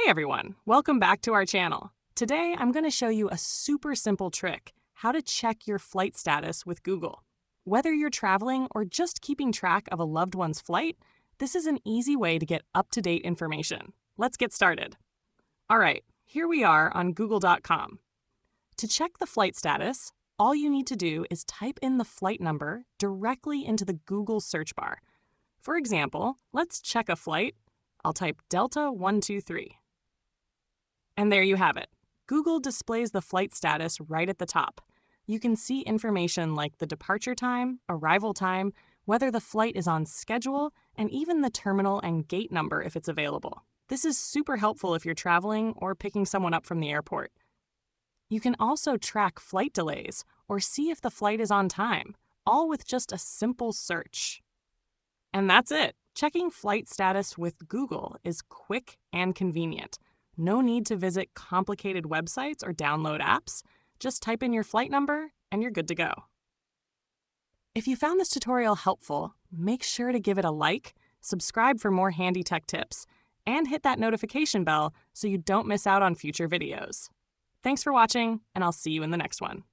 everyone, welcome back to our channel. Today I'm going to show you a super simple trick, how to check your flight status with Google. Whether you're traveling or just keeping track of a loved one's flight, this is an easy way to get up-to-date information. Let's get started. All right, here we are on google.com. To check the flight status, all you need to do is type in the flight number directly into the Google search bar. For example, let's check a flight. I'll type Delta 123. And there you have it. Google displays the flight status right at the top. You can see information like the departure time, arrival time, whether the flight is on schedule, and even the terminal and gate number if it's available. This is super helpful if you're traveling or picking someone up from the airport. You can also track flight delays or see if the flight is on time, all with just a simple search. And that's it. Checking flight status with Google is quick and convenient. No need to visit complicated websites or download apps. Just type in your flight number and you're good to go. If you found this tutorial helpful, make sure to give it a like, subscribe for more handy tech tips, and hit that notification bell so you don't miss out on future videos. Thanks for watching, and I'll see you in the next one.